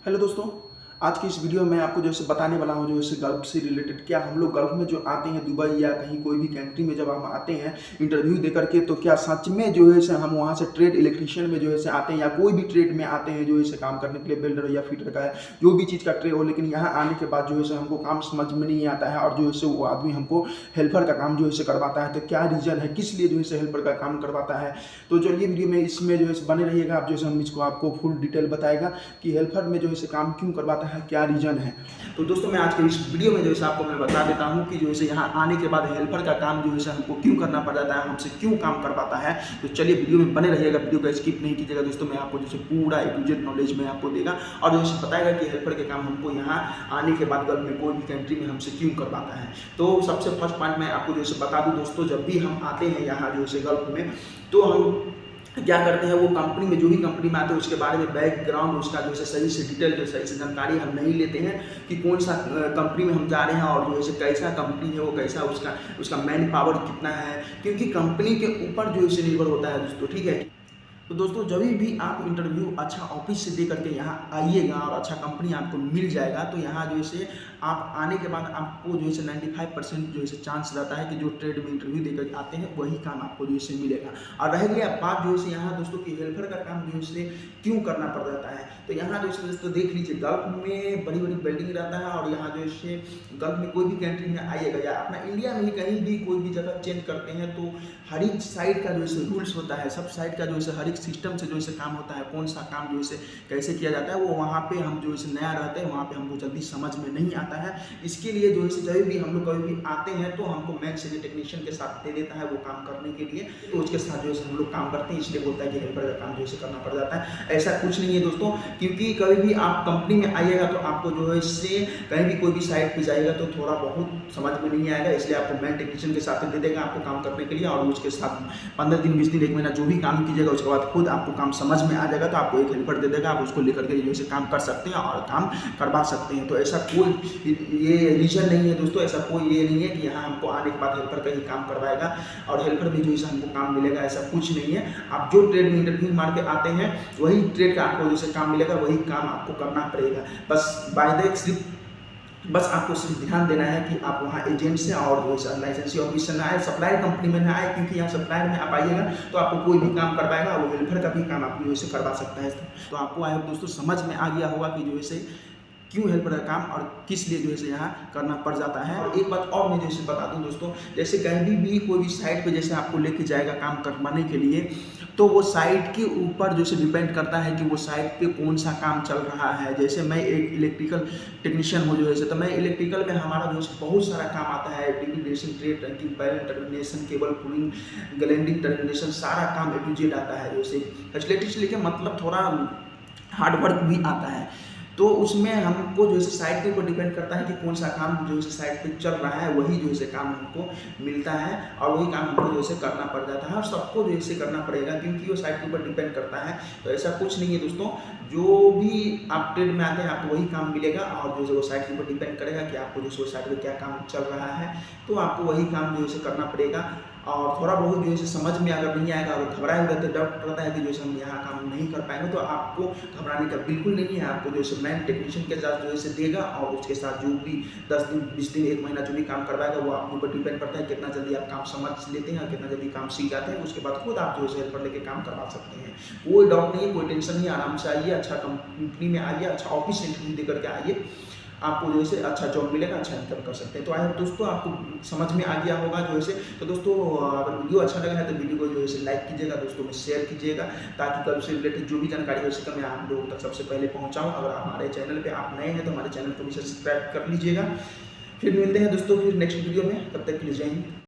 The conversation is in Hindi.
हेलो दोस्तों, आज की इस वीडियो में आपको जो है बताने वाला हूँ जो है गल्फ से रिलेटेड। क्या हम लोग गल्फ में जो आते हैं, दुबई या कहीं कोई भी कंट्री में जब हम आते हैं इंटरव्यू दे करके, तो क्या सच में जो है हम वहाँ से ट्रेड इलेक्ट्रीशियन में जो है आते हैं या कोई भी ट्रेड में आते हैं जो है काम करने के लिए, बिल्डर या फिटर का है, जो भी चीज़ का ट्रेड हो। लेकिन यहाँ आने के बाद जो है हमको काम समझ में नहीं आता है और जो है वो आदमी हमको हेल्पर का काम जो है करवाता है। तो क्या रीज़न है, किस लिए जो है हेल्पर का काम करवाता है, तो चलिए वीडियो में इसमें जो है बने रहिएगा। आप जो है हम इसको आपको फुल डिटेल बताएगा कि हेल्पर में जो है काम क्यों करवाता है, क्या रीज़न है। तो दोस्तों मैं आज के इस वीडियो में जो है आपको मैं बता देता हूँ कि जो है यहाँ आने के बाद हेल्पर का काम जो है हमको क्यों करना पड़ जाता है, हमसे क्यों काम करवाता है। तो चलिए वीडियो में बने रहिएगा, वीडियो का स्किप नहीं कीजिएगा दोस्तों। मैं आपको जैसे पूरा ए टू जेड नॉलेज में आपको देगा और जैसे बताएगा कि हेल्पर के काम हमको यहाँ आने के बाद गल्फ में कोई भी कंट्री में हमसे क्यों करवाता है। तो सबसे फर्स्ट पॉइंट मैं आपको जैसे बता दूँ दोस्तों, जब भी हम आते हैं यहाँ जो है गल्फ में, तो हम क्या करते हैं, वो कंपनी में जो भी कंपनी में आते हैं उसके बारे में बैकग्राउंड उसका जो है सही से डिटेल जो सही से जानकारी हम नहीं लेते हैं कि कौन सा कंपनी में हम जा रहे हैं और जो है कैसा कंपनी है, वो कैसा उसका मैन पावर कितना है, क्योंकि कंपनी के ऊपर जो है निर्भर होता है दोस्तों। ठीक है, तो दोस्तों जब भी आप इंटरव्यू अच्छा ऑफिस से दे करके यहाँ आइएगा और अच्छा कंपनी आपको मिल जाएगा, तो यहाँ जो है आप आने के बाद आपको जो है 95% जो है चांस रहता है कि जो ट्रेड में इंटरव्यू दे करके आते हैं वही काम आपको जो है मिलेगा। और रह गया बात जो है यहाँ दोस्तों कि हेल्पर का काम जो है क्यों करना पड़ जाता है, तो यहाँ जो है दोस्तों देख लीजिए, गल्फ में बड़ी बड़ी बिल्डिंग रहता है और यहाँ जो है गल्फ में कोई भी कंट्री में आइएगा या अपना इंडिया में ही कहीं भी कोई भी जगह चेंज करते हैं, तो हर एक साइड का जो है रूल्स होता है, सब साइड का जो है हर एक सिस्टम से जो है काम होता है, कौन सा काम जो है कैसे किया जाता है, वो वहाँ पे हम जो है नया रहते हैं, वहाँ पे हमको जल्दी समझ में नहीं आता है। इसके लिए जो है जब भी हम लोग कभी भी आते हैं तो हमको मैन से टेक्नीशियन के साथ दे देता है वो काम करने के लिए, तो उसके साथ जो है हम लोग काम करते हैं, इसलिए बोलता है कि हेल्पर का काम जो है करना पड़ जाता है। ऐसा कुछ नहीं है दोस्तों, क्योंकि कभी भी आप कंपनी में आइएगा तो आपको जो है कहीं भी कोई भी साइट पे जाएगा तो थोड़ा बहुत समझ में नहीं आएगा, इसलिए आपको मैन टेक्नीशियन के साथ दे देगा आपको काम करने के लिए, और उसके साथ 15 दिन 20 दिन 1 महीना जो भी काम कीजिएगा उसके बाद खुद आपको काम समझ में आ जाएगा, तो आपको एक हेल्पर दे देगा, आप उसको लेकर के जो है काम कर सकते हैं और काम करवा सकते हैं। तो ऐसा कोई ये रीजन नहीं है दोस्तों, ऐसा कोई ये नहीं है कि यहाँ हमको आने के बाद हेल्पर का ही काम करवाएगा और हेल्पर में जो है हमको काम मिलेगा, ऐसा कुछ नहीं है। आप जो ट्रेड में इंटरव्यू मार के आते हैं वही ट्रेड का आपको जैसे काम मिलेगा, वही काम आपको करना पड़ेगा। बस आपको सिर्फ ध्यान देना है कि आप वहाँ एजेंट से और जो है लाइसेंसी ऑफिस से ना आए, सप्लायर कंपनी में ना आए, क्योंकि यहाँ सप्लायर में आप आइएगा तो आपको कोई भी काम करवाएगा, वो हेल्पर का भी काम आप जो है करवा सकता है। तो आपको आई होप दोस्तों समझ में आ गया होगा कि जो है क्यों हेल्पर का काम और किस लिए जो है यहाँ करना पड़ जाता है। और एक बात और मैं जैसे बता दूं दोस्तों, जैसे कहीं भी कोई भी साइट पे जैसे आपको लेके जाएगा काम करवाने के लिए, तो वो साइट के ऊपर जो है डिपेंड करता है कि वो साइट पे कौन सा काम चल रहा है। जैसे मैं एक इलेक्ट्रिकल टेक्नीशियन हूँ जो है, तो मैं इलेक्ट्रिकल में हमारा जो है बहुत सारा काम आता है, टेक्नीशियन ट्रेड टंकी panel termination cable pulling grinding termination, सारा काम ए टू जेड आता है। जैसे फैसिलिटी से लेके मतलब थोड़ा हार्डवर्क भी आता है, तो उसमें हमको जो है साइट के ऊपर डिपेंड करता है कि कौन सा काम जो है साइट पे चल रहा है, वही जो है काम हमको मिलता है और वही काम हमको जो है करना पड़ जाता है, और सबको जो है करना पड़ेगा क्योंकि वो साइट के ऊपर डिपेंड करता है। तो ऐसा कुछ नहीं है दोस्तों, जो भी आप ट्रेड में आते हैं आपको वही काम मिलेगा और जो है वो साइट के ऊपर डिपेंड करेगा कि आपको जो है साइट पर क्या काम चल रहा है, तो आपको वही काम जो है करना पड़ेगा। और थोड़ा बहुत जो है समझ में अगर नहीं आएगा, अगर घबराए हुए रहते, डाउट रहता है कि जो है हम यहाँ काम नहीं कर पाएंगे, तो आपको घबराने का बिल्कुल नहीं है। आपको जो है मैन टेक्नीशियन के साथ जो है देगा और उसके साथ जो भी 10 दिन 20 दिन 1 महीना जो भी काम करवाएगा, वो आपके ऊपर डिपेंड करता है कितना जल्दी आप काम समझ लेते हैं, कितना जल्दी काम सीख जाते हैं। उसके बाद खुद आप जो है हेल्पर लेके काम करवा सकते हैं। कोई डाउट नहीं है, कोई टेंशन नहीं है, आराम से आइए, अच्छा कंपनी में आइए, अच्छा ऑफिस से इंटरव्यू दे करके आइए, आपको जो है अच्छा जॉब मिलेगा, अच्छा इनकम कर सकते हैं। तो आई होप दोस्तों आपको समझ में आ गया होगा जो है। तो दोस्तों अगर वीडियो अच्छा लगा है तो वीडियो को जो है लाइक कीजिएगा, दोस्तों में शेयर कीजिएगा, ताकि कल से रिलेटेड जो भी जानकारी हो सके मैं आप लोगों तक सबसे पहले पहुंचाऊं। अगर हमारे चैनल पे आप नए हैं तो हमारे चैनल को भी सब्सक्राइब कर लीजिएगा। फिर मिलते हैं दोस्तों फिर नेक्स्ट वीडियो में, तब तक के लिए जय हिंद।